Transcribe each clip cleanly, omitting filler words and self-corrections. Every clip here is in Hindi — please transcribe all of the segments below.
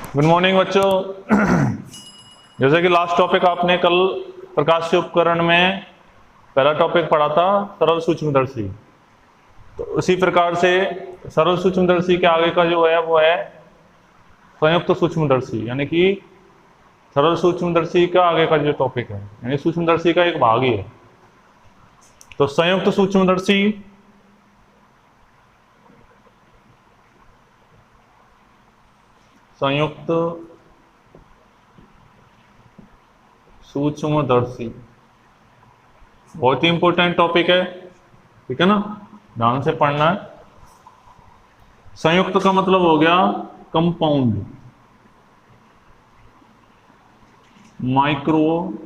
गुड मॉर्निंग बच्चों। जैसे कि लास्ट टॉपिक आपने कल प्रकाशीय उपकरण में पहला टॉपिक पढ़ा था सरल सूक्ष्मदर्शी। तो उसी प्रकार से सरल सूक्ष्मदर्शी के आगे का जो है वो है संयुक्त सूक्ष्मदर्शी, यानी कि सरल सूक्ष्मदर्शी का आगे का जो टॉपिक है यानी सूक्ष्मदर्शी का एक भाग ही है। तो संयुक्त सूक्ष्मदर्शी संयुक्त सूक्ष्मदर्शी बहुत ही इंपॉर्टेंट टॉपिक है, ठीक है ना, ध्यान से पढ़ना है। संयुक्त का मतलब हो गया कंपाउंड, माइक्रोस्कोप,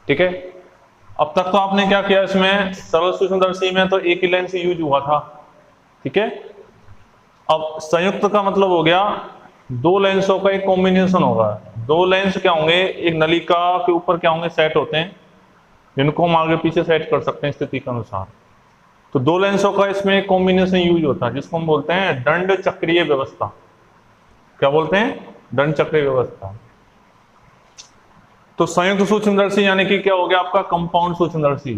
ठीक है। अब तक तो आपने क्या किया, इसमें सरल सूक्ष्मदर्शी में तो एक ही लेंस यूज हुआ था, ठीक है। अब संयुक्त का मतलब हो गया दो लेंसों का एक कॉम्बिनेशन होगा। दो लेंस क्या होंगे, एक नलिका के ऊपर क्या होंगे, सेट होते हैं, जिनको हम आगे पीछे सेट कर सकते हैं स्थिति के अनुसार। तो दो लेंसों का इसमें एक कॉम्बिनेशन यूज होता है जिसको हम बोलते हैं दंड चक्रीय व्यवस्था। क्या बोलते हैं? दंड चक्रीय व्यवस्था। तो संयुक्त सूक्ष्मदर्शी यानी कि क्या हो गया आपका कंपाउंड सूक्ष्मदर्शी।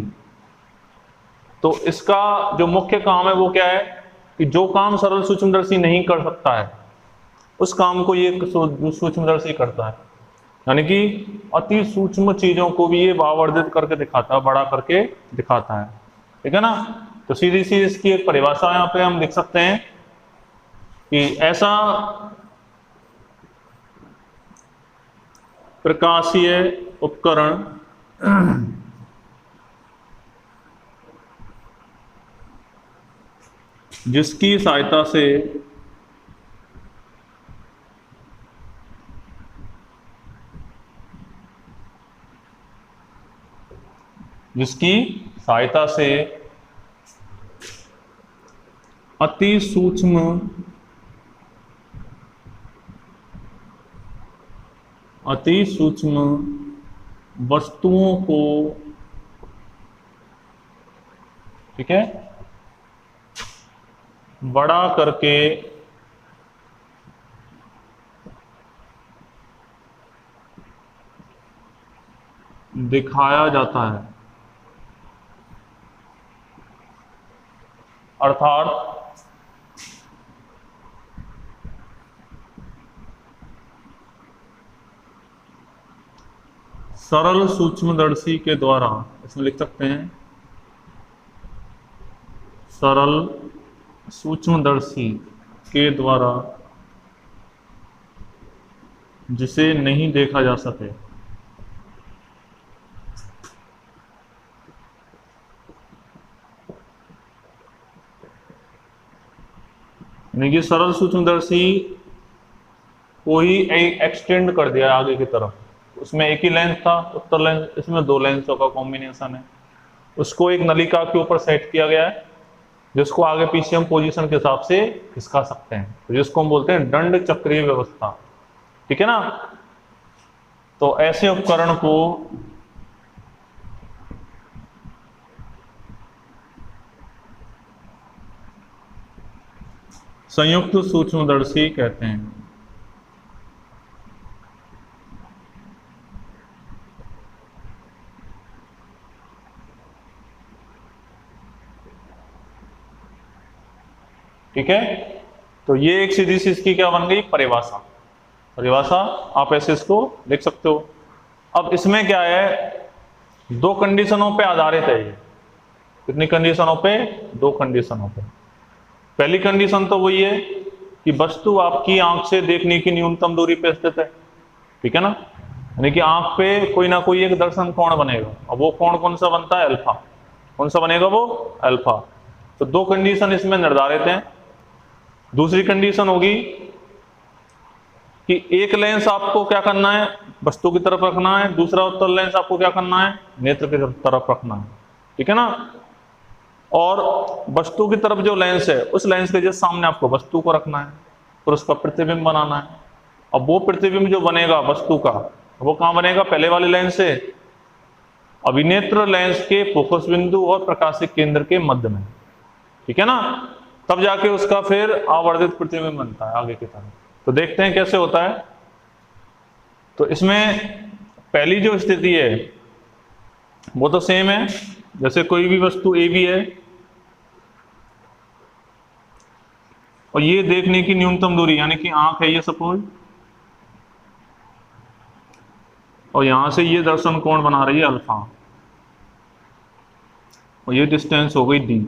तो इसका जो मुख्य काम है वो क्या है कि जो काम सरल सूक्ष्मदर्शी नहीं कर सकता है उस काम को ये सूक्ष्मदर्शी करता है, यानी कि अति सूक्ष्म चीजों को भी ये भावावर्धित करके दिखाता है, बड़ा करके दिखाता है, ठीक है ना। तो सीधी सी इसकी एक परिभाषा यहाँ पे हम लिख सकते हैं कि ऐसा प्रकाशीय उपकरण जिसकी सहायता से अति सूक्ष्म वस्तुओं को, ठीक है, बड़ा करके दिखाया जाता है। अर्थात सरल सूक्ष्मदर्शी के द्वारा, इसमें लिख सकते हैं सरल सूक्ष्मदर्शी के द्वारा जिसे नहीं देखा जा सके, यानी कि सरल सूक्ष्मदर्शी को ही एक्सटेंड कर दिया आगे की तरफ। उसमें एक ही लेंस था उत्तर लेंस, इसमें दो लेंसों का कॉम्बिनेशन है। उसको एक नलिका के ऊपर सेट किया गया है जिसको आगे पीछे हम पोजीशन के हिसाब से खिसका सकते हैं, तो जिसको हम बोलते हैं दंड चक्रीय व्यवस्था, ठीक है ना। तो ऐसे उपकरण को संयुक्त सूक्ष्मदर्शी कहते हैं। ठीक है, तो ये एक सीधी सी इसकी क्या बन गई, परिभाषा आप ऐसे इसको लिख सकते हो। अब इसमें क्या है, दो कंडीशनों पे आधारित है ये। कितनी कंडीशनों पे? दो कंडीशनों पे। पहली कंडीशन तो वही है कि वस्तु आपकी आंख से देखने की न्यूनतम दूरी पे स्थित है, ठीक है ना, यानी कि आंख पे कोई ना कोई एक दर्शन कोण बनेगा। अब वो कोण कौन सा बनता है? अल्फा। कौन सा बनेगा वो? अल्फा। तो दो कंडीशन इसमें निर्धारित हैं। दूसरी कंडीशन होगी कि एक लेंस आपको क्या करना है, वस्तु की तरफ रखना है, दूसरा उत्तर लेंस आपको क्या करना है, नेत्र की तरफ रखना है, ठीक है ना। और वस्तु की तरफ जो लेंस है उस लेंस के जस्ट सामने आपको वस्तु को रखना है और उसका प्रतिबिंब बनाना है। अब वो प्रतिबिंब जो बनेगा वस्तु का, वो कहां बनेगा? पहले वाले लेंस से अभिनेत्र लेंस के फोकस बिंदु और प्रकाशिक केंद्र के मध्य में, ठीक है ना। तब जाके उसका फिर आवर्धित प्रतिबिंब बनता है आगे की तरफ। तो देखते हैं कैसे होता है। तो इसमें पहली जो स्थिति है वो तो सेम है, जैसे कोई भी वस्तु ए बी है और ये देखने की न्यूनतम दूरी यानी कि आंख है ये सपोज, और यहां से ये दर्शन कोण बना रही है अल्फा, और ये डिस्टेंस हो गई डी।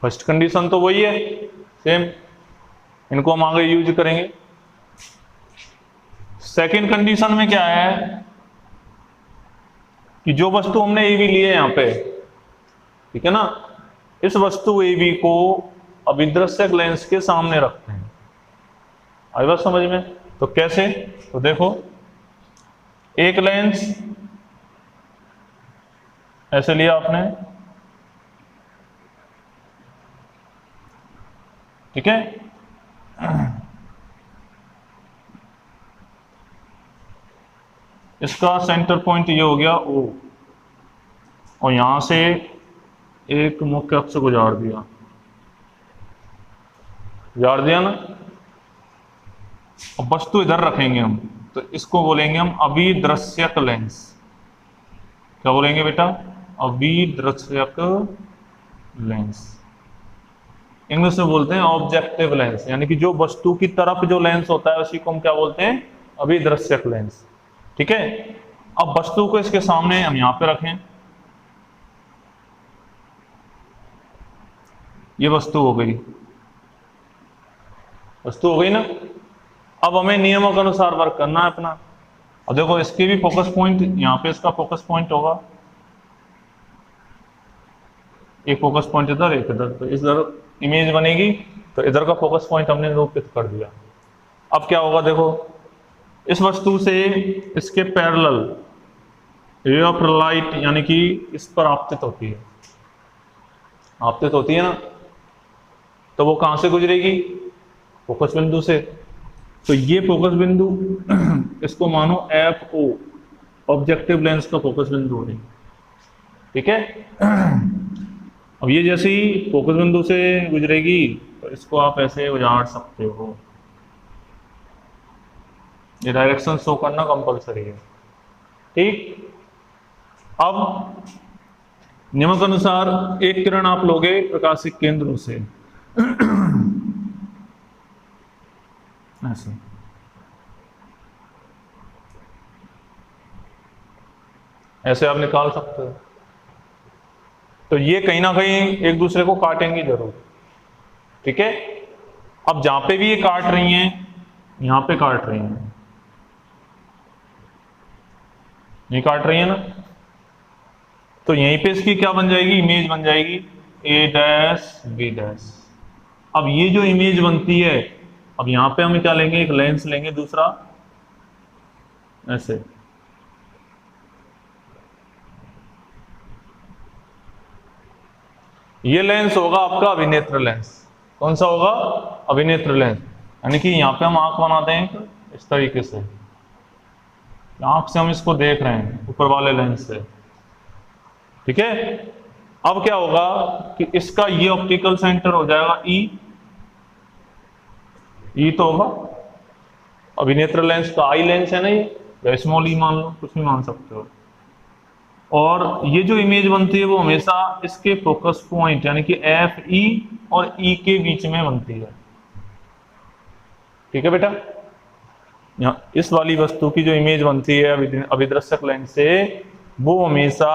फर्स्ट कंडीशन तो वही है सेम, इनको हम आगे यूज करेंगे। सेकंड कंडीशन में क्या है कि जो वस्तु हमने ए बी ली है यहां पे, ठीक है ना, इस वस्तु ए बी को अभिदृश्यक लेंस के सामने रखते हैं। आई बात समझ में? तो कैसे? तो देखो, एक लेंस ऐसे लिया आपने, ठीक है, इसका सेंटर पॉइंट ये हो गया O, और यहां से एक मुख्य अक्ष को जोड़ दिया ना। अब वस्तु इधर रखेंगे हम, तो इसको बोलेंगे हम अभिदृश्यक लेंस। क्या बोलेंगे बेटा? अभिदृश्यक लेंस। इंग्लिश में बोलते हैं ऑब्जेक्टिव लेंस, यानी कि जो वस्तु की तरफ जो लेंस होता है उसी को हम क्या बोलते हैं? अभिदृश्यक लेंस। ठीक है। अब वस्तु को इसके सामने हम यहां पे रखें, ये वस्तु हो गई, वस्तु हो गई ना। अब हमें नियमों के अनुसार वर्क करना है अपना। और देखो, इसके भी फोकस पॉइंट, यहां पे इसका फोकस पॉइंट होगा, एक फोकस पॉइंट इधर एक इधर, तो इधर इमेज बनेगी, तो इधर का फोकस पॉइंट हमने निरूपित कर दिया। अब क्या होगा देखो, इस वस्तु से इसके पैरेलल रे ऑफ लाइट यानी कि इस पर आपतित होती है, आपतित होती है ना, तो वो कहां से गुजरेगी? फोकस बिंदु से। तो ये फोकस बिंदु इसको मानो FO, ऑब्जेक्टिव लेंस का फोकस बिंदु हो रही, ठीक है। अब ये जैसे ही फोकस बिंदु से गुजरेगी तो इसको आप ऐसे उजाड़ सकते हो, ये डायरेक्शन शो करना कंपलसरी है, ठीक। अब नियम के अनुसार एक किरण आप लोगे प्रकाशिक केंद्रों से ऐसे, ऐसे आप निकाल सकते हो। तो ये कहीं ना कहीं एक दूसरे को काटेंगी जरूर, ठीक है। अब जहां पे भी ये काट रही हैं, यहां पे काट रही हैं, ये काट रही है ना, तो यहीं पे इसकी क्या बन जाएगी? इमेज बन जाएगी A' B'। अब ये जो इमेज बनती है, अब यहां पे हम क्या लेंगे? एक लेंस लेंगे दूसरा, ऐसे, ये लेंस होगा आपका अभिनेत्र लेंस। कौन सा होगा? अभिनेत्र लेंस। यानी कि यहां पे हम आंख बनाते हैं इस तरीके से, आंख से हम इसको देख रहे हैं ऊपर वाले लेंस से, ठीक है। अब क्या होगा कि इसका ये ऑप्टिकल सेंटर हो जाएगा ई तो होगा अभिनेत्र लेंस का, आई लेंस है ना ये, या स्मॉल ई मान लो, कुछ भी मान सकते हो। और ये जो इमेज बनती है वो हमेशा इसके फोकस पॉइंट यानी कि FE और E के बीच में बनती है, ठीक है बेटा। यहाँ इस वाली वस्तु की जो इमेज बनती है अभिदृश्यक लेंस से, वो हमेशा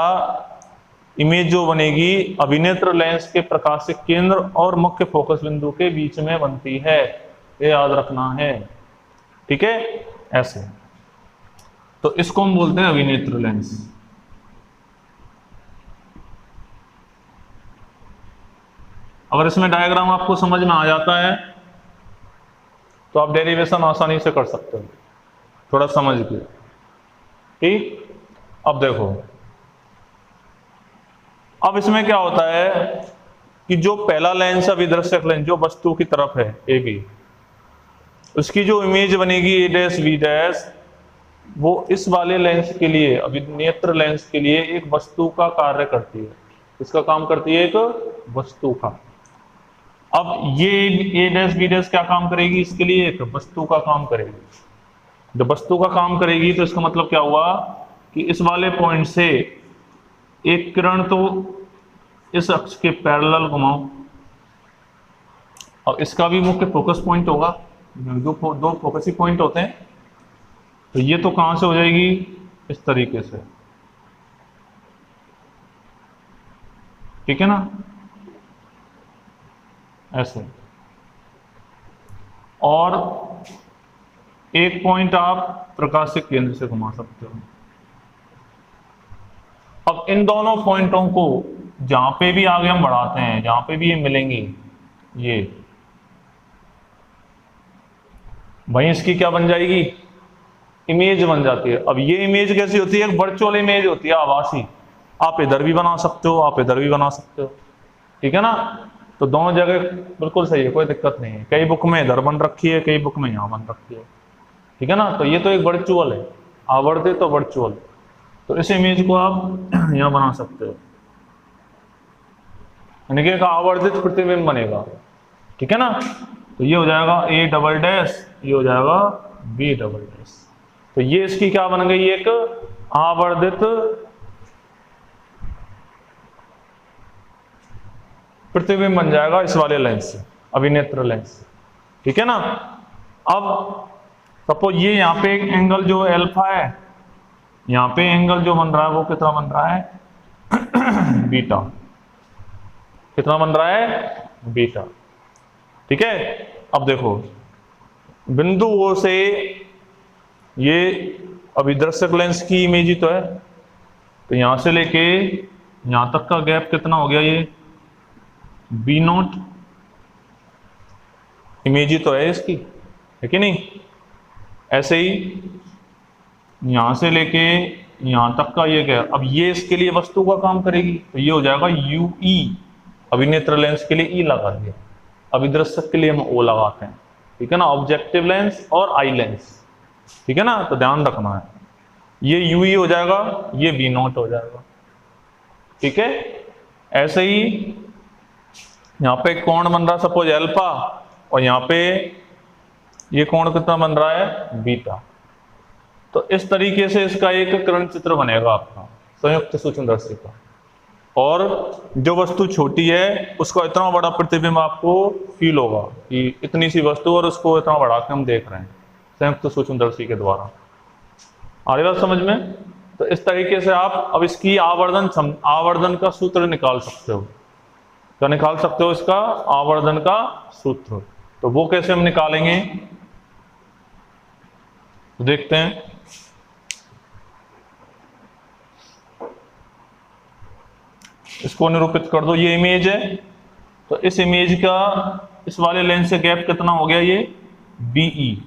इमेज जो बनेगी अभिनेत्र लेंस के प्रकाशिक केंद्र और मुख्य फोकस बिंदु के बीच में बनती है, ये याद रखना है, ठीक है। ऐसे, तो इसको हम बोलते हैं अभिनेत्र लेंस। अगर इसमें डायग्राम आपको समझ में आ जाता है तो आप डेरिवेशन आसानी से कर सकते हो, थोड़ा समझ के, ठीक। अब देखो, अब इसमें क्या होता है कि जो पहला लेंस अभिदृश्यक लेंस जो वस्तु की तरफ है AB, उसकी जो इमेज बनेगी A' B', वो इस वाले लेंस के लिए, अभिनेत्र लेंस के लिए एक वस्तु का कार्य करती है, इसका काम करती है एक वस्तु का। अब ये ए डैश बी डैश क्या काम करेगी, इसके लिए एक वस्तु का काम करेगी। जब वस्तु का काम करेगी तो इसका मतलब क्या हुआ कि इस वाले पॉइंट से एक किरण तो इस अक्ष के पैरेलल घुमाओ और इसका भी मुख्य फोकस पॉइंट होगा, दो फोकसी पॉइंट होते हैं। तो ये तो कहां से हो जाएगी, इस तरीके से, ठीक है ना, ऐसे। और एक पॉइंट आप प्रकाशिक केंद्र से घुमा सकते हो। अब इन दोनों पॉइंटों को जहां पे भी आगे हम बढ़ाते हैं, जहां पे भी ये मिलेंगी, ये वहीं इसकी क्या बन जाएगी, इमेज बन जाती है। अब ये इमेज कैसी होती है, एक वर्चुअल इमेज होती है, आभासी। आप इधर भी बना सकते हो, आप इधर भी बना सकते हो, ठीक है ना। तो दोनों जगह बिल्कुल सही है, कोई दिक्कत नहीं है। कई बुक में इधर बन रखी है, कई बुक में यहां बन रखी है, ठीक है ना। तो ये तो एक वर्चुअल है, आवर्धित तो वर्चुअल। तो इस इमेज को आप यहां बना सकते हो, यानी कि एक आवर्धित प्रतिबिंब बनेगा, ठीक है ना। तो ये हो जाएगा ए डबल डैश, ये हो जाएगा बी डबल डैश। तो ये इसकी क्या बन गई, एक आवर्धित प्रतिबिंब बन जाएगा इस वाले लेंस से, अभिनेत्र लेंस, ठीक है ना। अब सपोज ये यहाँ पे एक एंगल जो एल्फा है, यहाँ पे एंगल जो बन रहा है वो कितना बन रहा है बीटा, कितना बन रहा है बीटा, ठीक है। अब देखो बिंदु ओ से ये अभिदर्शक लेंस की इमेज ही तो है, तो यहां से लेके यहां तक का गैप कितना हो गया, ये बी नॉट, इमेज ही तो है इसकी, है कि नहीं। ऐसे ही यहां से लेके यहां तक का ये गैप, अब ये इसके लिए वस्तु का काम करेगी, तो ये हो जाएगा यू ई, अभिनेत्र लेंस के लिए ई लगा दिया, अभिदर्शक के लिए हम ओ लगाते हैं, ठीक है ना, ऑब्जेक्टिव लेंस और आई लेंस, ठीक है ना। तो ध्यान रखना है, ये यू ई हो जाएगा, ये बी नॉट हो जाएगा, ठीक है। ऐसे ही यहाँ पे कोण बन रहा है सपोज अल्फा, और यहाँ पे ये कोण कितना बन रहा है बीटा। तो इस तरीके से इसका एक किरण चित्र बनेगा आपका संयुक्त सूक्ष्मदर्शी का। और जो वस्तु छोटी है उसका इतना बड़ा प्रतिबिंब आपको फील होगा कि इतनी सी वस्तु और उसको इतना बड़ा के हम देख रहे हैं संयुक्त सूक्ष्मदर्शी के द्वारा। आ रही बात समझ में। तो इस तरीके से आप अब इसकी आवर्धन का सूत्र निकाल सकते हो। क्या निकाल सकते हो, इसका आवर्धन का सूत्र। तो वो कैसे हम निकालेंगे, तो देखते हैं। इसको निरूपित कर दो, ये इमेज है, तो इस इमेज का इस वाले लेंस से गैप कितना हो गया, ये बीई,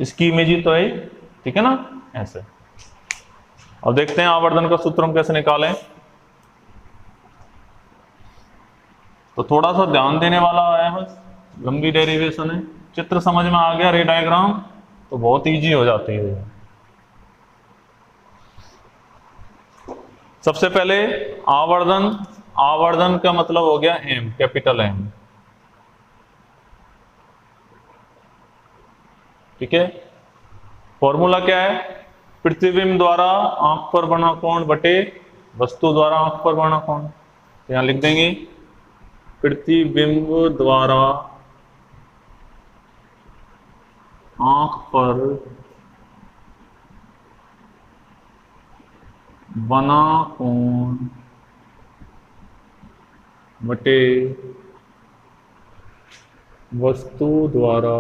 इसकी इमेज ही तो है, ठीक है ना, ऐसे। अब देखते हैं आवर्धन का सूत्र हम कैसे निकालें। तो थोड़ा सा ध्यान देने वाला है, बस लंबी डेरिवेशन है। चित्र समझ में आ गया, रे डायग्राम, तो बहुत इजी हो जाती है। सबसे पहले आवर्धन का मतलब हो गया एम, कैपिटल एम, ठीक है। फॉर्मूला क्या है, प्रतिबिंब द्वारा आंख पर बना कोण बटे वस्तु द्वारा आंख पर बना कोण। तो यहां लिख देंगे प्रतिबिंब द्वारा आंख पर बना कोण बटे वस्तु द्वारा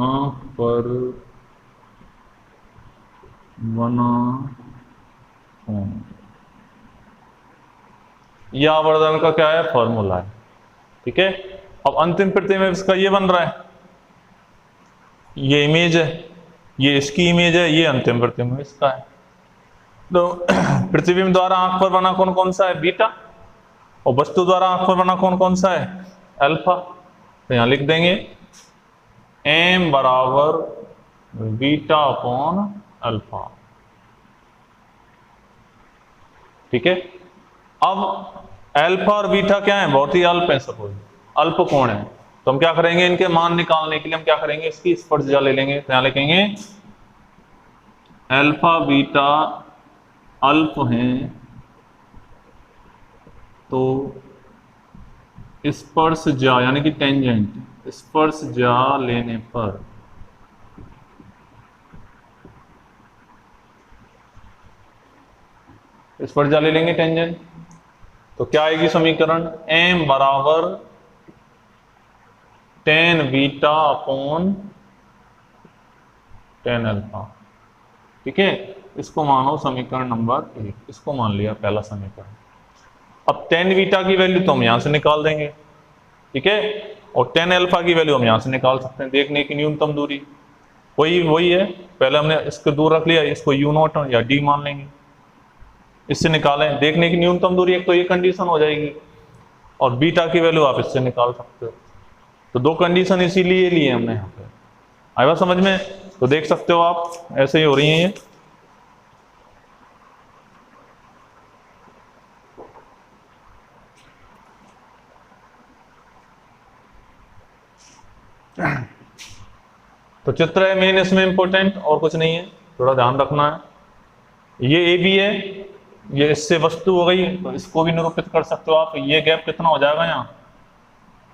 आंख पर बना कोण। यह आवर्धन का क्या है, फॉर्मूला है, ठीक है। अब अंतिम प्रतिबिंब इसका ये बन रहा है, ये इमेज है, ये इसकी इमेज है, ये अंतिम प्रतिबिंब इसका है। तो प्रतिबिंब द्वारा आंख पर बना कोण कौन सा है, बीटा, और वस्तु द्वारा आंख पर बना कोण कौन सा है, अल्फा। तो यहां लिख देंगे एम बराबर बीटा अपॉन अल्फा। ठीक है। अब अल्फा और बीटा क्या है, बहुत ही अल्प है, सपोज अल्प कोण है, तो हम क्या करेंगे, इनके मान निकालने के लिए हम क्या करेंगे, इसकी स्पर्शजा ले लेंगे। तो यहां लिखेंगे अल्फा बीटा अल्प हैं तो स्पर्शजा यानी कि टेंजेंट, स्पर्शजा लेने पर स्पर्शजा ले लेंगे टेंजेंट, तो क्या आएगी समीकरण, m बराबर tan beta upon tan alpha. ठीक है, इसको मानो समीकरण नंबर 1, इसको मान लिया पहला समीकरण। अब टेन बीटा की वैल्यू तो हम यहां से निकाल देंगे, ठीक है, और टेन अल्फा की वैल्यू हम यहां से निकाल सकते हैं, देखने की न्यूनतम दूरी वही है, पहले हमने इसको दूर रख लिया, इसको यू नॉट या डी मान लेंगे, इससे निकालें देखने की न्यूनतम दूरी, एक तो ये कंडीशन हो जाएगी, और बीटा की वैल्यू आप इससे निकाल सकते हो। तो दो कंडीशन इसीलिए लिए हमने यहाँ पे, आया बात समझ में। तो देख सकते हो आप ऐसे ही हो रही है ये। तो चित्र है मेन इसमें इंपॉर्टेंट, और कुछ नहीं है, थोड़ा ध्यान रखना है। ये ए बी है, ये इससे वस्तु हो गई, तो इसको भी निरूपित कर सकते हो आप। ये गैप कितना हो जाएगा, यहाँ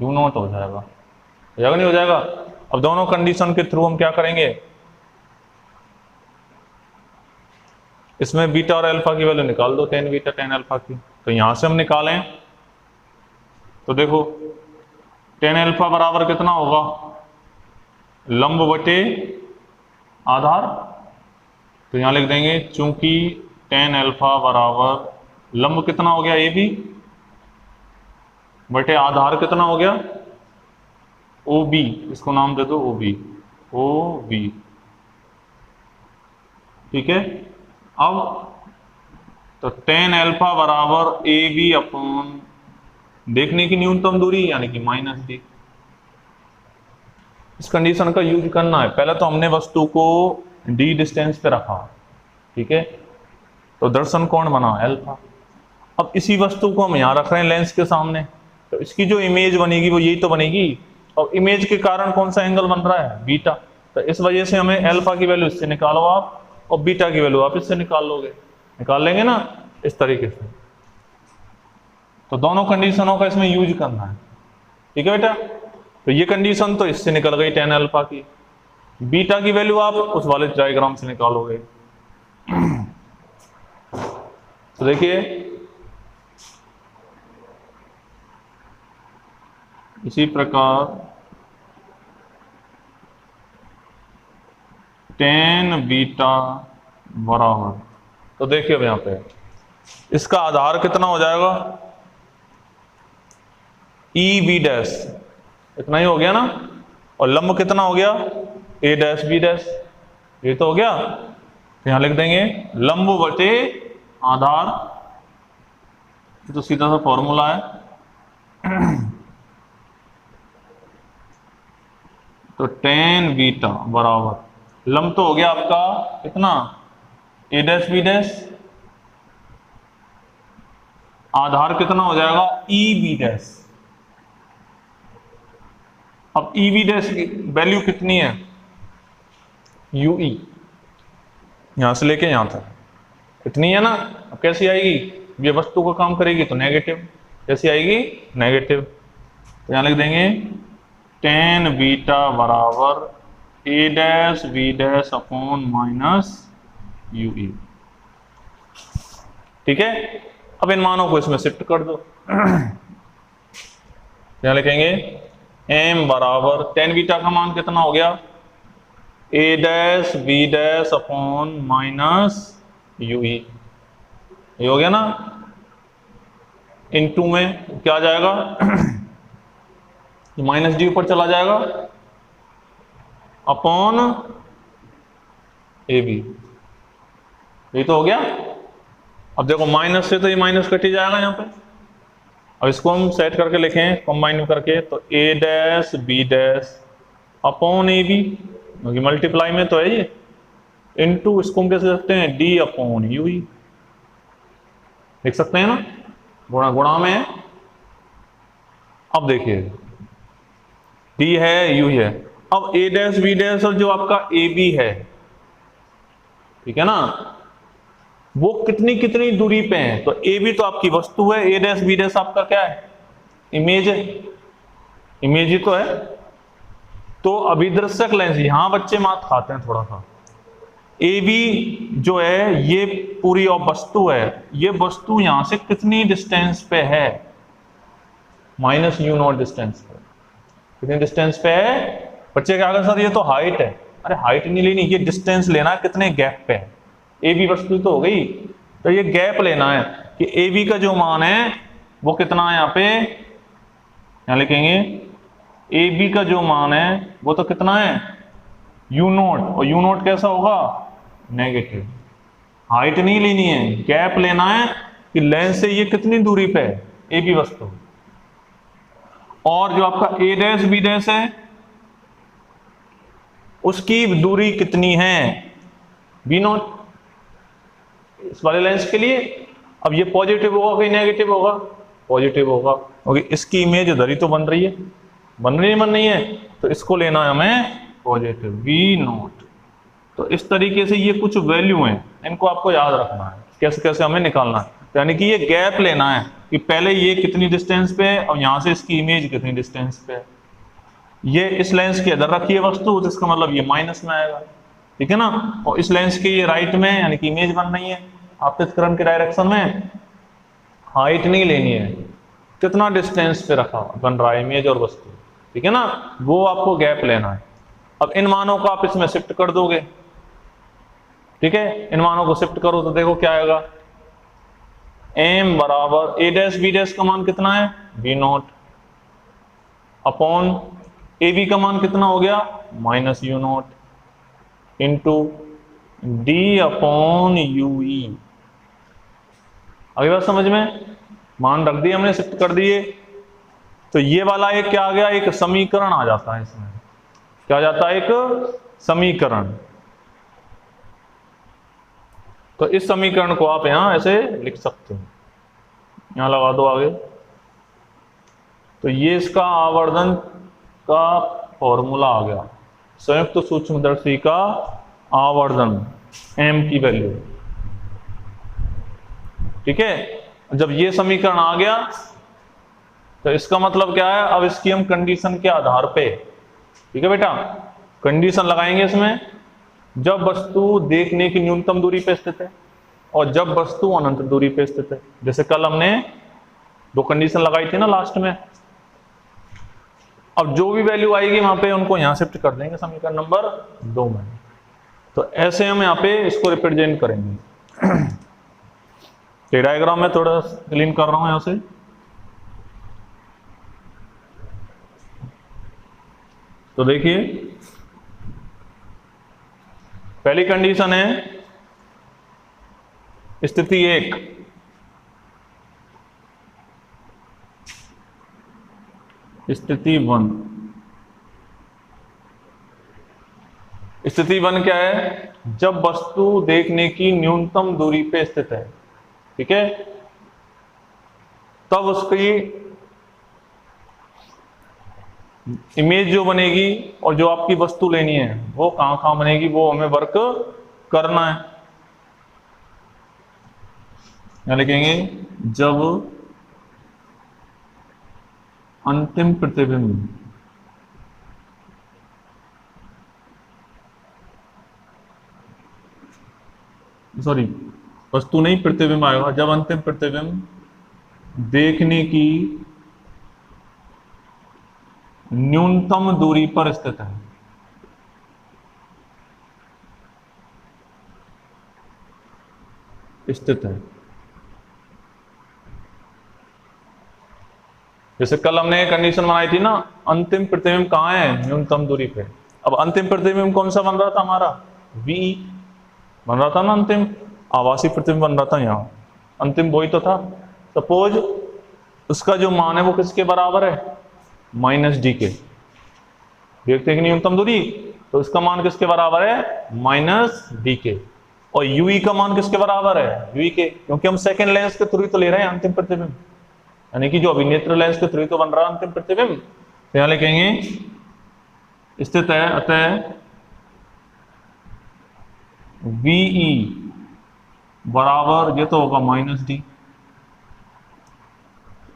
यू नॉट हो जाएगा, नहीं हो जाएगा। अब दोनों कंडीशन के थ्रू हम क्या करेंगे, इसमें बीटा और अल्फा की वैल्यू निकाल दो, टेन बीटा टेन अल्फा की। तो यहां से हम निकालें तो देखो टेन अल्फा बराबर कितना होगा, लंब बटे आधार। तो यहां लिख देंगे चूंकि टेन अल्फा बराबर लंब कितना हो गया, ए बी, बटे आधार कितना हो गया, ओ बी, इसको नाम दे दो ओ बी, ओ बी। ठीक है, अब तो टेन अल्फा बराबर ए बी अपॉन देखने की न्यूनतम दूरी यानी कि माइनस डी। इस कंडीशन का यूज करना है। पहले तो हमने वस्तु को डी डिस्टेंस पे रखा, ठीक है, तो दर्शन कोण बना अल्फा। अब इसी वस्तु को हम यहां रख रहे हैं लेंस के सामने, तो इसकी जो इमेज बनेगी वो यही तो बनेगी, और इमेज के कारण कौन सा एंगल बन रहा है, बीटा। तो इस वजह से हमें अल्फा की वैल्यू इससे निकालो आप, और बीटा की वैल्यू आप इससे निकाल लोगे, निकाल लेंगे ना इस तरीके से। तो दोनों कंडीशनों का इसमें यूज करना है, ठीक है बेटा। तो ये कंडीशन तो इससे निकल गई टेन अल्फा की, बीटा की वैल्यू आप उस वाले डायग्राम से निकालोगे। तो देखिए इसी प्रकार टेन बीटा बराबर, तो देखिए अब यहां पे इसका आधार कितना हो जाएगा, ई बी डैश, इतना ही हो गया ना, और लंब कितना हो गया, ए डैश बी डैश, ये तो हो गया। तो यहां लिख देंगे लंब बटे आधार, ये तो सीधा सा फॉर्मूला है। तो टेन बीटा बराबर लंब तो हो गया आपका कितना, ए डैश बी डैश, आधार कितना हो जाएगा, ई बी डैश। अब ई बी डैश की वैल्यू कितनी है, यू ई, यहां से लेके यहां तक इतनी है ना। अब कैसी आएगी, ये वस्तु को काम करेगी तो नेगेटिव, कैसी आएगी, नेगेटिव। तो यहां लिख देंगे टेन बीटा बराबर A dash B dash upon minus U E. ठीक है, अब इन मानों को इसमें शिफ्ट कर दो। यहां लिखेंगे m बराबर टेन बीटा का मान कितना हो गया, A dash B dash upon minus U E, ये हो गया ना। इन टू में क्या आ जाएगा, माइनस डी ऊपर चला जाएगा अपॉन ए बी, ये तो हो गया। अब देखो माइनस से तो ये माइनस कट ही जाएगा यहाँ पे। अब इसको हम सेट करके लिखें कंबाइन करके, तो A dash B dash upon A B, क्योंकि मल्टीप्लाई में तो है ये, इनटू इसको हम कैसे लिखते हैं, डी अपॉन यू ई। लिख सकते हैं ना, गुणा गुणा में है। अब देखिए डी है, यू है। अब ए डैश बी डैश और जो आपका ए बी है, ठीक है ना, वो कितनी कितनी दूरी पे है? तो ए बी तो आपकी वस्तु है, ए डैश बी डैश आपका क्या है? इमेज है, इमेज ही तो है। तो अभिदर्शक लेंस, यहां बच्चे मात खाते हैं थोड़ा सा। ए बी जो है ये पूरी और वस्तु है, ये वस्तु यहां से कितनी डिस्टेंस पे है? माइनस यू नॉट डिस्टेंस पे। कितनी डिस्टेंस पे है? बच्चे क्या कर सर ये तो हाइट है। अरे हाइट नहीं लेनी, ये डिस्टेंस लेना है, कितने गैप पे है। ए बी वस्तु तो हो गई, तो ये गैप लेना है कि ए बी का जो मान है वो कितना है। यहाँ पे यहां लिखेंगे ए बी का जो मान है वो तो कितना है? You note. और यू नोट कैसा होगा? नेगेटिव। हाइट नहीं लेनी है, गैप लेना है कि लेंस से ये कितनी दूरी पे है, ए बी वस्तु। और जो आपका ए डैश बी डैश है उसकी दूरी कितनी है? B naught. इस वाले लेंस के लिए अब ये पॉजिटिव होगा कि नेगेटिव होगा? पॉजिटिव होगा, क्योंकि इसकी इमेज उधर ही तो बन रही है, बन रही है, तो इसको लेना है हमें पॉजिटिव बी नोट। तो इस तरीके से ये कुछ वैल्यू हैं, इनको आपको याद रखना है, कैसे कैसे हमें निकालना है। यानी कि ये गैप लेना है कि पहले ये कितनी डिस्टेंस पे है और यहां से इसकी इमेज कितनी डिस्टेंस पे है। ये इस लेंस के इधर रखी है वस्तु, तो इसका मतलब ये माइनस में आएगा, ठीक है ना। और इस लेंस के ये राइट में, यानी कि इमेज बन रही है आपतित किरण के डायरेक्शन में। हाइट नहीं लेनी है, कितना डिस्टेंस पे रखा बन रहा है इमेज और वस्तु, ठीक है ना, वो आपको गैप लेना है। अब इन मानों को आप इसमें शिफ्ट कर दोगे, ठीक है। इन मानों को शिफ्ट करो तो देखो क्या आएगा। एम बराबर ए डैश बी डैश का मान कितना है? बी नोट अपॉन ए बी का मान कितना हो गया? Minus u naught into d upon u e. अगली बात समझ में? मान रख दिए हमने, शिफ्ट कर दिए, तो ये वाला एक क्या आ गया? एक समीकरण आ जाता है इसमें। क्या आ जाता है? एक समीकरण। तो इस समीकरण को आप यहां ऐसे लिख सकते हो, यहां लगा दो आगे। तो ये इसका आवर्धन का फॉर्मूला आ गया, संयुक्त सूक्ष्मदर्शी का आवर्धन, एम की वैल्यू, ठीक है। जब ये समीकरण आ गया तो इसका मतलब क्या है? अब इसकी हम कंडीशन के आधार पे, ठीक है बेटा, कंडीशन लगाएंगे इसमें। जब वस्तु देखने की न्यूनतम दूरी पे स्थित है और जब वस्तु अनंत दूरी पे स्थित है। जैसे कल हमने दो कंडीशन लगाई थी ना लास्ट में। अब जो भी वैल्यू आएगी वहां पे उनको यहां शिफ्ट कर देंगे समीकरण नंबर 2 में। तो ऐसे हम यहाँ पे इसको रिप्रेजेंट करेंगे। तो डायग्राम में थोड़ा क्लीन कर रहा हूं यहां से। तो देखिए पहली कंडीशन है स्थिति 1, स्थिति 1। स्थिति 1 क्या है? जब वस्तु देखने की न्यूनतम दूरी पे स्थित है, ठीक है, तब उसकी इमेज जो बनेगी और जो आपकी वस्तु लेनी है वो कहां कहां बनेगी, वो हमें वर्क करना है। क्या लिखेंगे? जब अंतिम प्रतिबिंब वस्तु नहीं प्रतिबिंब आएगा। जब अंतिम प्रतिबिंब देखने की न्यूनतम दूरी पर स्थित है, जैसे कल हमने कंडीशन बनाई थी ना, अंतिम प्रतिबिंब कहां है? न्यूनतम दूरी पे। अब अंतिम प्रतिबिंब कौन सा बन रहा था हमारा? वी बन रहा था ना, अंतिम आभासी प्रतिबिंब बन रहा था यहाँ, अंतिम वही तो था। सपोज उसका जो मान है वो किसके बराबर है? माइनस डी के। देखते हैं कि न्यूनतम दूरी, तो इसका मान किसके बराबर है? माइनस डी के। और यूई का मान किसके बराबर है, यूई के, क्योंकि हम सेकंड लेंस के थ्रू तो ले रहे हैं अंतिम प्रतिबिंब, यानी कि जो अभिनेत्र लेंस के थ्रू तो बन रहा है अंतिम प्रतिबिंब। तो यहां लिखेंगे स्थित है अतः VE बराबर, ये तो होगा माइनस डी,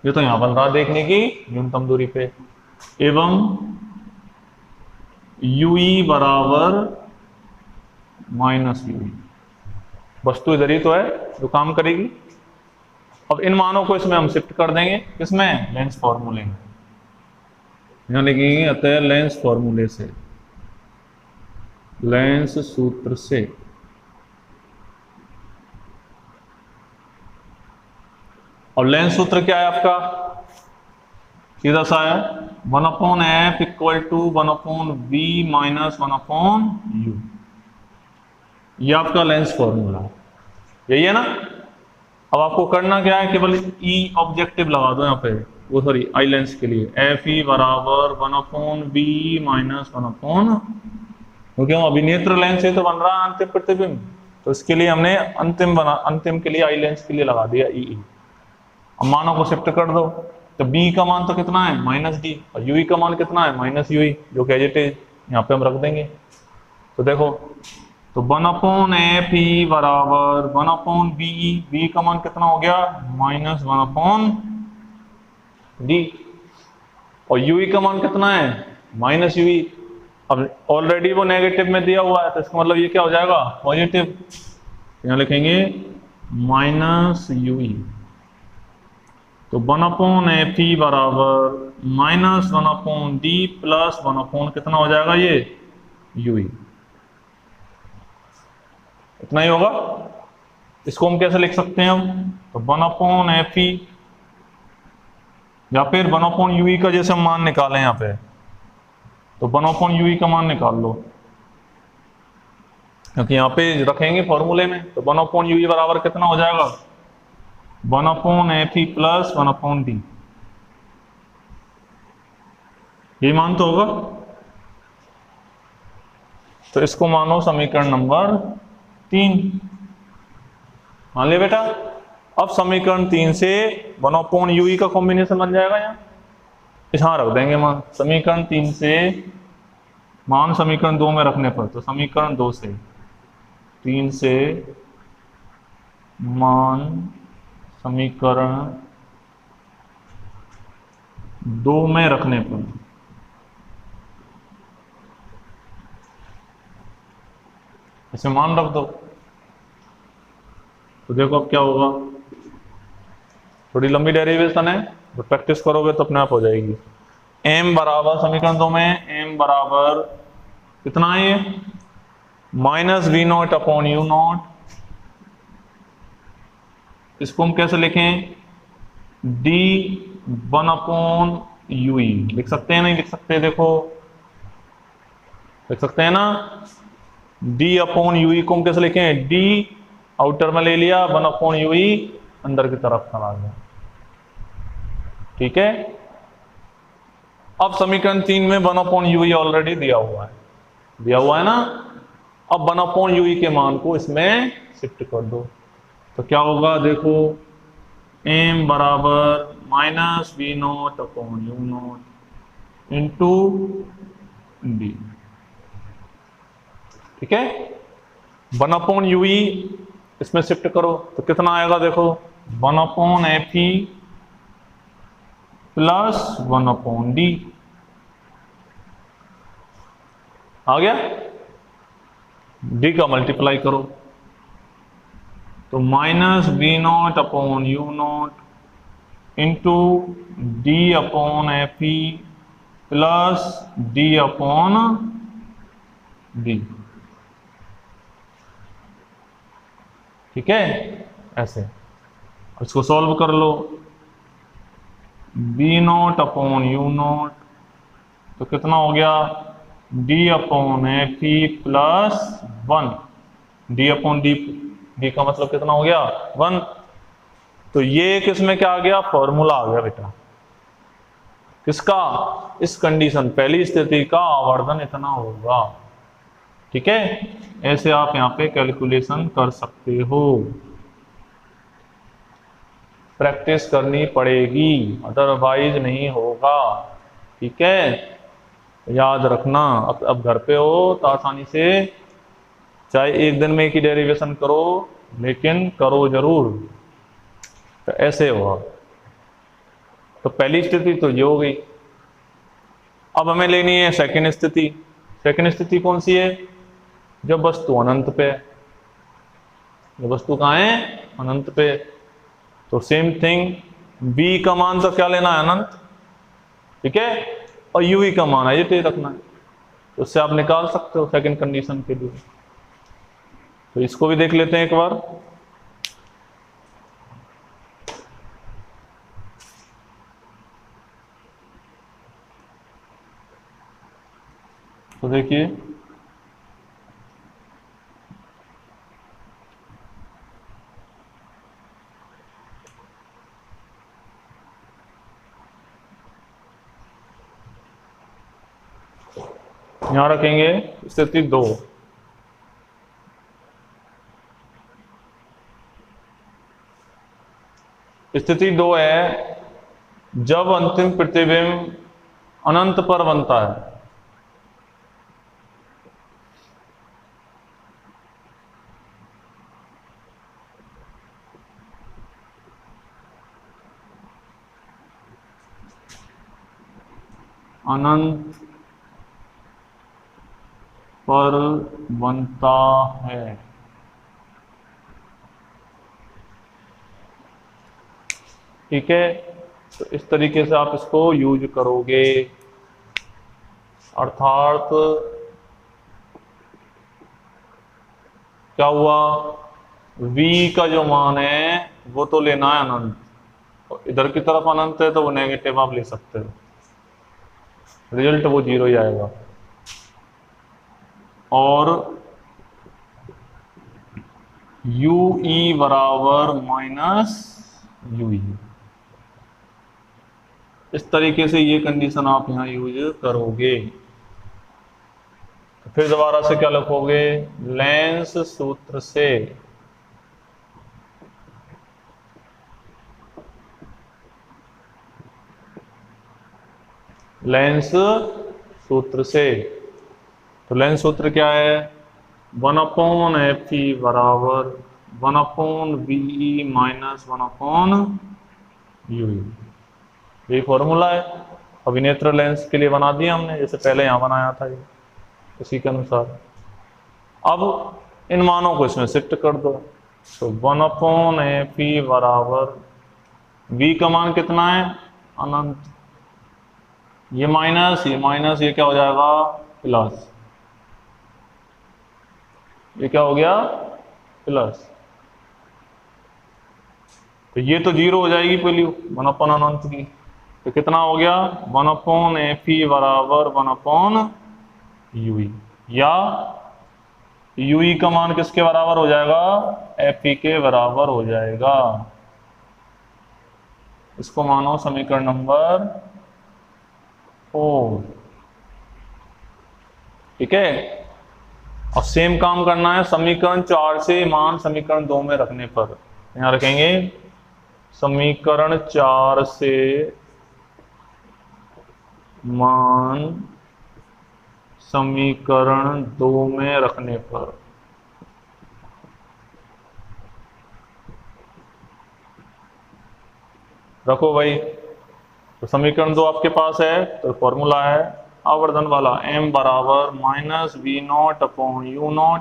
ये तो यहां बन रहा देखने की न्यूनतम दूरी पे, एवं यूई बराबर माइनस यूई, वस्तु इधर ही तो है जो काम करेगी। अब इन मानों को इसमें हम शिफ्ट कर देंगे, किसमें, लेंस फॉर्मूले में, यहां लिखेंगे अतः लेंस फॉर्मूले से, लेंस सूत्र से और लेंस सूत्र क्या है आपका, सीधा सा है 1/f equal to 1/v minus 1/u, ये आपका लेंस फॉर्मूला है, यही है ना। अब आपको करना क्या है, केवल ई ऑब्जेक्टिव लगा दो यहाँ पे, वो सॉरी आई लेंस के लिए, एफ ई बराबर 1/v माइनस 1/, क्योंकि हम अभिनेत्र लेंस से तो बन रहा है अंतिम प्रतिबिंब, तो इसके लिए हमने अंतिम के लिए आई लेंस के लिए लगा दिया ई। अब मानों को शिफ्ट कर दो, तो बी का मान तो कितना है, माइनस डी, और यूई का मान कितना है, माइनस यूई, जो कि एज इट इज यहाँ पे हम रख देंगे। तो देखो, तो 1/f बराबर 1/ve, बी का मान कितना हो गया, माइनस 1/d, और यूई का मान कितना है, माइनस यूई। अब ऑलरेडी वो नेगेटिव में दिया हुआ है, तो इसका मतलब ये क्या हो जाएगा, पॉजिटिव, यहाँ लिखेंगे माइनस यूई। तो 1/fe बराबर माइनस 1/d प्लस 1/ कितना हो जाएगा ये, यूई, इतना ही होगा। इसको हम कैसे लिख सकते हैं हम, तो 1/fe या फिर 1/ue का जैसे हम मान निकालें यहाँ पे, तो 1/ue का मान निकाल लो, क्योंकि यहाँ पे रखेंगे फॉर्मूले में, तो 1/ue बराबर कितना हो जाएगा, 1/fe प्लस 1/d, ये मान तो होगा। तो इसको मानो समीकरण नंबर 3, मान लिया बेटा। अब समीकरण 3 से 1/ue का कॉम्बिनेशन बन जाएगा, यहाँ रख देंगे मान, समीकरण 3 से मान समीकरण 2 में रखने पर, तो समीकरण 2 से 3 से मान समीकरण 2 में रखने पर, इसे मान रख दो, तो देखो अब क्या होगा, थोड़ी लंबी डेरिवेशन है, तो प्रैक्टिस करोगे तो अपने आप हो जाएगी। m बराबर समीकरण 2 में m बराबर कितना है ये, -v0/u0, इसको हम कैसे लिखें, d 1/ue, लिख सकते हैं नहीं लिख सकते, देखो लिख सकते हैं ना, d/ue को हम कैसे लिखें, d आउटर में ले लिया, 1/ue अंदर की तरफ चला गया, ठीक है। अब समीकरण 3 में 1/ue ऑलरेडी दिया हुआ है ना। अब 1/ue के मान को इसमें शिफ्ट कर दो, तो क्या होगा, देखो m बराबर -v0/u0 इंटू d, ठीक है। 1/ue इसमें शिफ्ट करो तो कितना आएगा, देखो 1/fe प्लस 1/d आ गया, d का मल्टीप्लाई करो, तो -v0/u0 into d/fe plus d/d, ठीक है। ऐसे इसको सॉल्व कर लो, v0/u0 तो कितना हो गया, d/fe प्लस 1, d का मतलब कितना हो गया, 1। तो ये किसमें क्या आ गया, फॉर्मूला आ गया बेटा, किसका, इस कंडीशन पहली स्थिति का आवर्धन इतना होगा, ठीक है, ऐसे आप यहाँ पे कैलकुलेशन कर सकते हो। प्रैक्टिस करनी पड़ेगी, अदरवाइज नहीं होगा। ठीक है, याद रखना। अब घर पे हो तो आसानी से चाहे एक दिन में एक ही डेरिवेशन करो, लेकिन करो जरूर। तो ऐसे होगा। तो पहली स्थिति तो ये हो गई। अब हमें लेनी है सेकंड स्थिति। सेकंड स्थिति कौन सी है? जब वस्तु अनंत पे है। जब वस्तु कहाँ है? अनंत पे। तो सेम थिंग, b का मान तो क्या लेना है? अनंत। ठीक है, और u का मान है ये तो रखना है। तो उससे आप निकाल सकते हो सेकंड कंडीशन के लिए। तो इसको भी देख लेते हैं एक बार। तो देखिए, यहां रखेंगे स्थिति 2। स्थिति 2 है जब अंतिम प्रतिबिंब अनंत पर बनता है। अनंत पर बनता है। ठीक है, तो इस तरीके से आप इसको यूज करोगे। अर्थात क्या हुआ? v का जो मान है वो तो लेना है अनंत, और इधर की तरफ अनंत है तो वो नेगेटिव आप ले सकते हो। रिजल्ट वो 0 ही आएगा। और ue बराबर माइनस ue। इस तरीके से ये कंडीशन आप यहां यूज करोगे। फिर दोबारा से क्या लिखोगे? लेंस सूत्र से लेंस सूत्र से। तो लेंस सूत्र क्या है? 1/Fe बराबर 1/Ve माइनस 1/Ue। ये फॉर्मूला है। अभिनेत्र लेंस के लिए बना दिया हमने, जैसे पहले यहां बनाया था ये, उसी के अनुसार। अब इन मानों को इसमें शिफ्ट कर दो। तो 1/Fe बराबर v का मान कितना है? अनंत। ये माइनस, ये क्या हो जाएगा? प्लस। ये क्या हो गया? प्लस। तो ये तो 0 हो जाएगी वैल्यू 1/, अनंत की। तो कितना हो गया? 1/Fe बराबर 1/Ue। या ue का मान किसके बराबर हो जाएगा? Fe के बराबर हो जाएगा। इसको मानो समीकरण नंबर 4। ठीक है, और सेम काम करना है समीकरण 4 से मान समीकरण 2 में रखने पर। यहां रखेंगे समीकरण 4 से मान समीकरण 2 में रखने पर। रखो भाई। तो समीकरण 2 आपके पास है, तो फॉर्मूला है आवर्धन वाला, m बराबर माइनस v0/u0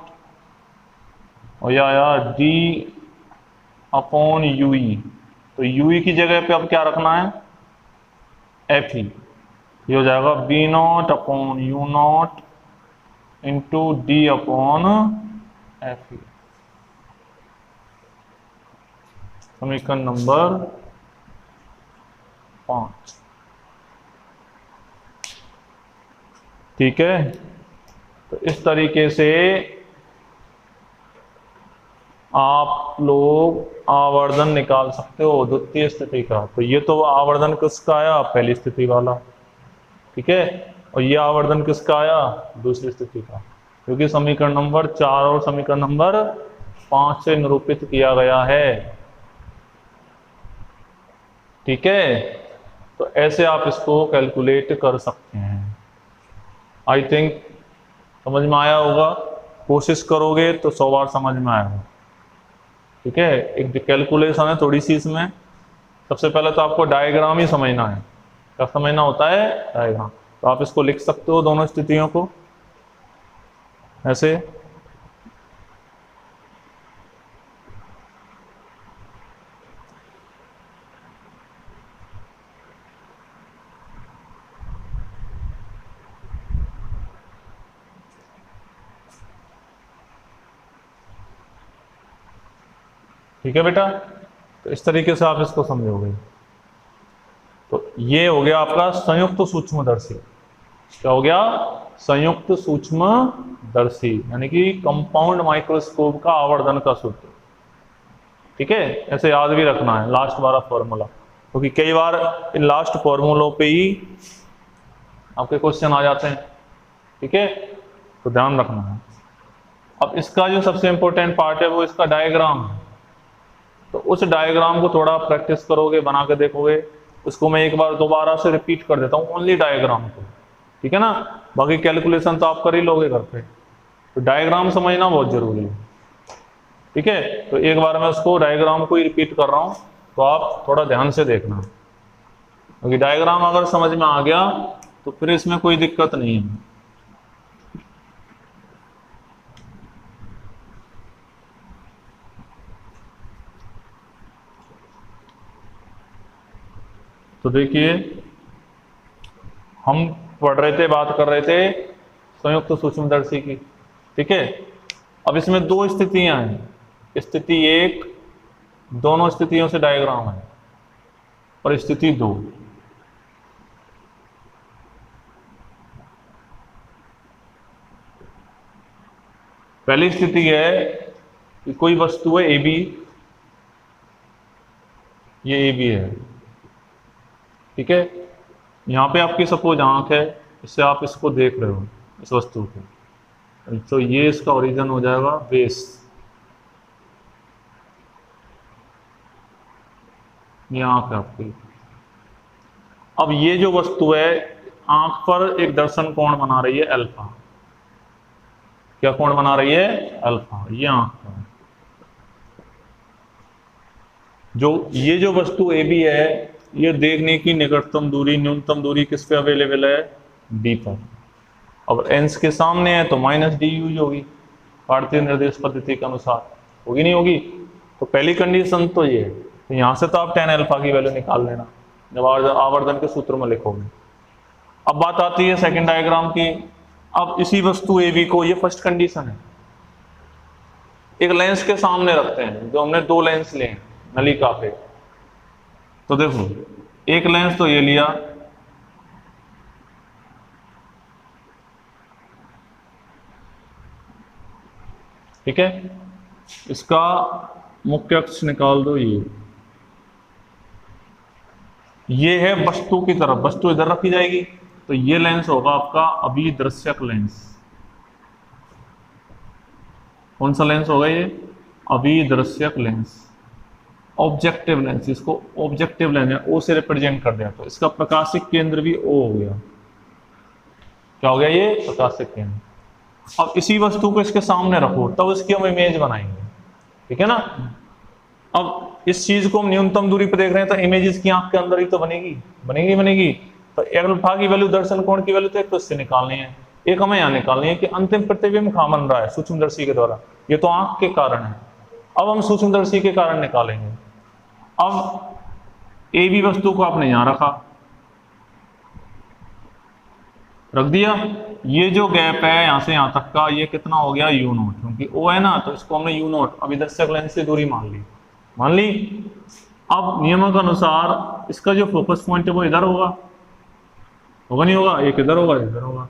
और या d अपॉन ue। तो ue की जगह पे अब क्या रखना है? Fe। ये हो जाएगा v0/u0 into d upon Fe। समीकरण नंबर 5। ठीक है, तो इस तरीके से आप लोग आवर्धन निकाल सकते हो द्वितीय स्थिति का। तो ये तो आवर्धन किसका आया? पहली स्थिति वाला। ठीक है, और ये आवर्धन किसका आया? दूसरी स्थिति का। क्योंकि समीकरण नंबर 4 और समीकरण नंबर 5 से निरूपित किया गया है। ठीक है, तो ऐसे आप इसको कैलकुलेट कर सकते हैं। आई थिंक समझ में आया होगा, कोशिश करोगे तो 100 बार समझ में आएगा। ठीक है, एक कैलकुलेशन है थोड़ी सी इसमें। सबसे पहले तो आपको डायग्राम ही समझना है। क्या समझना होता है? डायग्राम। तो आप इसको लिख सकते हो दोनों स्थितियों को ऐसे। ठीक है बेटा, तो इस तरीके से आप इसको समझोगे। तो ये हो गया आपका संयुक्त सूक्ष्मदर्शी। क्या हो गया? संयुक्त सूक्ष्मदर्शी, यानी कि कंपाउंड माइक्रोस्कोप का आवर्धन का सूत्र। ठीक है, ऐसे याद भी रखना है लास्ट वाला फॉर्मूला, क्योंकि कई बार इन लास्ट फॉर्मूलों पे ही आपके क्वेश्चन आ जाते हैं। ठीक है, तो ध्यान रखना है। अब इसका जो सबसे इंपॉर्टेंट पार्ट है वो इसका डायग्राम है। तो उस डायग्राम को थोड़ा प्रैक्टिस करोगे, बना के देखोगे। उसको मैं एक बार दोबारा से रिपीट कर देता हूँ, ओनली डायग्राम को। ठीक है ना, बाकी कैलकुलेशन तो आप कर ही लोगे घर पे। तो डायग्राम समझना बहुत जरूरी है। ठीक है, तो एक बार मैं उसको डायग्राम को ही रिपीट कर रहा हूँ, तो आप थोड़ा ध्यान से देखना, क्योंकि डायग्राम अगर समझ में आ गया तो फिर इसमें कोई दिक्कत नहीं है। तो देखिए, हम पढ़ रहे थे, बात कर रहे थे संयुक्त सूक्ष्मदर्शी की। ठीक है, अब इसमें दो स्थितियां हैं। स्थिति 1 दोनों स्थितियों से डायग्राम है, और स्थिति 2। पहली स्थिति है कि कोई वस्तु है AB, ये AB है। ठीक है, यहाँ पे आपकी सपोज आंख है, इससे आप इसको देख रहे हो, इस वस्तु को। तो ये इसका ओरिजिन हो जाएगा बेस। ये आंख है आपकी। अब ये जो वस्तु है आंख पर एक दर्शन कोण बना रही है अल्फा। क्या कोण बना रही है? अल्फा। ये आंख पर ये जो वस्तु AB है, ये देखने की निकटतम दूरी, न्यूनतम दूरी किस पे अवेलेबल है? D पर। अब एंस के सामने है तो -D यूज होगी भारतीय निर्देश पद्धति के अनुसार, होगी नहीं होगी? तो पहली कंडीशन तो ये है। तो यहां से तो आप tan अल्फा की वैल्यू निकाल लेना जब आवर्धन के सूत्र में लिखोगे। अब बात आती है सेकंड डायग्राम की। अब इसी वस्तु AB को, ये फर्स्ट कंडीशन है, एक लेंस के सामने रखते हैं। जो हमने 2 लेंस लिए नलिका पे, तो देखो एक लेंस तो ये लिया, ठीक है, इसका मुख्य अक्ष निकाल दो। ये है वस्तु की तरफ, वस्तु इधर रखी जाएगी, तो ये लेंस होगा आपका अभिदर्शक लेंस। कौन सा लेंस होगा ये? अभिदर्शक लेंस। ऑब्जेक्टिव लेंस, इसको ऑब्जेक्टिव लेंस है, ओ से रिप्रेजेंट कर दिया, तो इसका प्रकाशिक केंद्र भी O हो गया। क्या हो गया? ये प्रकाशिक केंद्र। अब इसी वस्तु को इसके सामने रखो, तब इसकी हम इमेज बनाएंगे। ठीक है ना। अब इस चीज को हम न्यूनतम दूरी पर देख रहे हैं, तो इमेज इसकी आंख के अंदर ही तो बनेगी। तो अल्फा की वैल्यू, दर्शन कोण की वैल्यू तो एक तो इससे निकालनी है, एक हमें यहाँ निकालनी है कि अंतिम प्रतिबिंब कहाँ बन रहा है सूक्ष्मदर्शी के द्वारा। ये तो आंख के कारण है, अब हम सूक्ष्मदर्शी के कारण निकालेंगे। अब AB वस्तु को आपने यहां रख दिया। ये जो गैप है यहां से यहां तक का, ये कितना हो गया? U0, क्योंकि O है ना, तो इसको हमने U0 अभिदर्शक लेंस से दूरी मान ली। अब नियमों के अनुसार इसका जो फोकस पॉइंट है वो इधर होगा नहीं होगा? एक इधर होगा।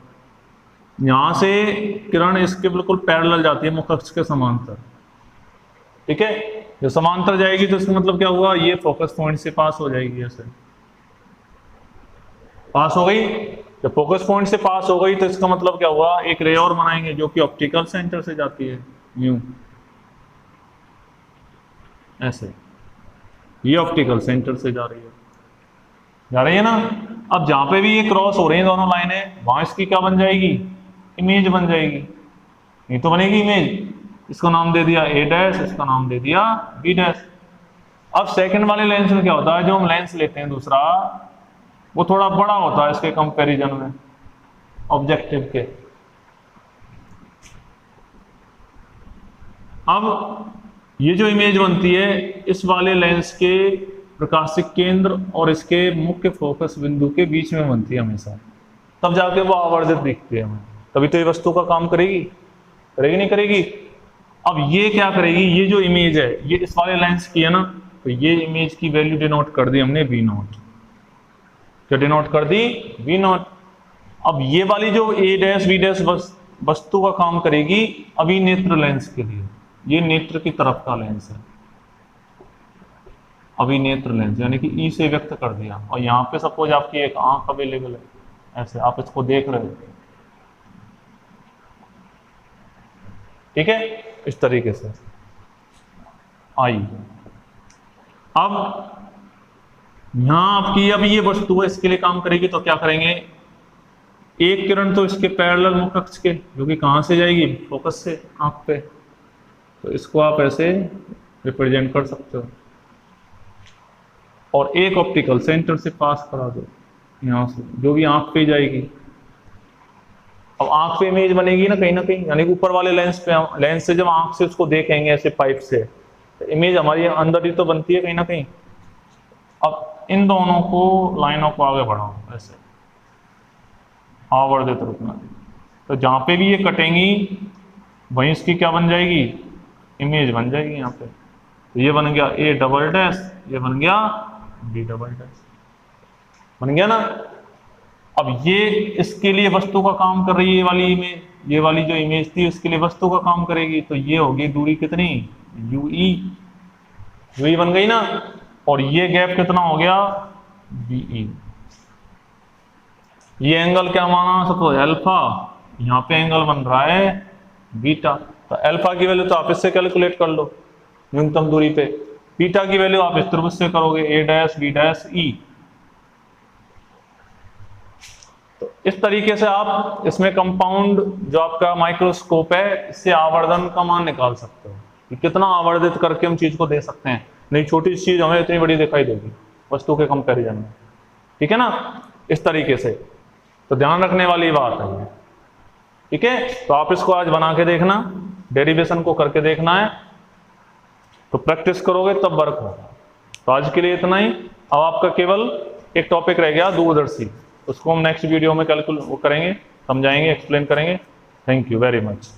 यहां से किरण इसके बिल्कुल पैरेलल जाती है, मुख्य अक्ष के समांतर। ठीक है, जो समांतर जाएगी तो इसका मतलब क्या हुआ? ये फोकस पॉइंट से पास हो जाएगी, ऐसे पास हो गई। जब फोकस पॉइंट से पास हो गई तो इसका मतलब क्या हुआ, एक रे और बनाएंगे जो कि ऑप्टिकल सेंटर से जाती है, यूं ऐसे, ये ऑप्टिकल सेंटर से जा रही है ना। अब जहां पे भी ये क्रॉस हो रही है दोनों लाइनें, वहां इसकी क्या बन जाएगी, इमेज बन जाएगी, ये तो बनेगी इमेज। इसको नाम दे दिया ए डैश, इसका नाम दे दिया बी डैश। अब सेकंड वाले लेंस में क्या होता है, जो हम लेंस लेते हैं दूसरा, वो थोड़ा बड़ा होता है इसके कंपैरिजन में ऑब्जेक्टिव के। अब ये जो इमेज बनती है इस वाले लेंस के प्रकाशिक केंद्र और इसके मुख्य फोकस बिंदु के बीच में बनती है हमेशा, तब जाके वो आवर्धित दिखती है हमें, तभी तो ये वस्तु का काम करेगी, करेगी नहीं करेगी। अब ये क्या करेगी, ये जो इमेज है ये इस वाले लेंस की है ना, तो ये इमेज की वैल्यू डिनोट कर दी हमने V0, क्या डिनोट कर दी V0। अब ये वाली जो ए डैश बी डैश वस्तु का काम करेगी अभी नेत्र लेंस के लिए, ये नेत्र की तरफ का लेंस है, अभी नेत्र लेंस यानी कि ई से व्यक्त कर दिया। और यहाँ पे सपोज आपकी एक आंख अवेलेबल है, ऐसे आप इसको देख रहे हो, ठीक है, इस तरीके से आई। अब यहां आपकी अब ये वस्तु है, इसके लिए काम करेगी तो क्या करेंगे, एक किरण तो इसके पैरेलल मुख अक्ष के, जो कि कहां से जाएगी, फोकस से आंख पे, तो इसको आप ऐसे रिप्रेजेंट कर सकते हो, और एक ऑप्टिकल सेंटर से पास करा दो यहां से, जो भी आंख पे जाएगी। अब आंख पे इमेज बनेगी ना कहीं, यानी कि ऊपर वाले लेंस पे, लेंस से जब आंख से उसको देखेंगे ऐसे पाइप से, तो इमेज हमारी अंदर ही तो बनती है कहीं ना कहीं। अब इन दोनों को लाइनों को आगे बढ़ाओ ऐसे आवर्धित रूप में, तो जहां पे भी ये कटेंगी वहीं इसकी क्या बन जाएगी, इमेज बन जाएगी यहाँ पे। तो ये बन गया ए डबल डैश, ये बन गया बी डबल डैश, बन गया ना। अब ये इसके लिए वस्तु का काम कर रही है, ये वाली इमेज, ये वाली जो इमेज थी उसके लिए वस्तु का काम करेगी, तो ये होगी दूरी कितनी, यूई, यूई बन गई ना। और ये गैप कितना हो गया, बीई। ये एंगल क्या माना, सपोज अल्फा, यहाँ पे एंगल बन रहा है बीटा, तो अल्फा की वैल्यू तो आप इससे कैलकुलेट कर लो न्यूनतम दूरी पे, बीटा की वैल्यू आप इस त्रिभुज से करोगे, ए डैश बी डैश ई। तो इस तरीके से आप इसमें कंपाउंड जो आपका माइक्रोस्कोप है, इससे आवर्धन का मान निकाल सकते हो कि कितना आवर्धित करके हम चीज को दे सकते हैं। नहीं छोटी चीज हमें इतनी बड़ी दिखाई देगी वस्तु के कंपैरिजन में, ठीक है ना, इस तरीके से। तो ध्यान रखने वाली बात है ये, ठीक है। तो आप इसको आज बना के देखना, डेरिवेशन को करके देखना है, तो प्रैक्टिस करोगे तब वर्क होगा। तो आज के लिए इतना ही। अब आपका केवल एक टॉपिक रह गया दूरदर्शी, उसको हम नेक्स्ट वीडियो में कैलकुलेट करेंगे, समझाएंगे, एक्सप्लेन करेंगे। Thank you very much.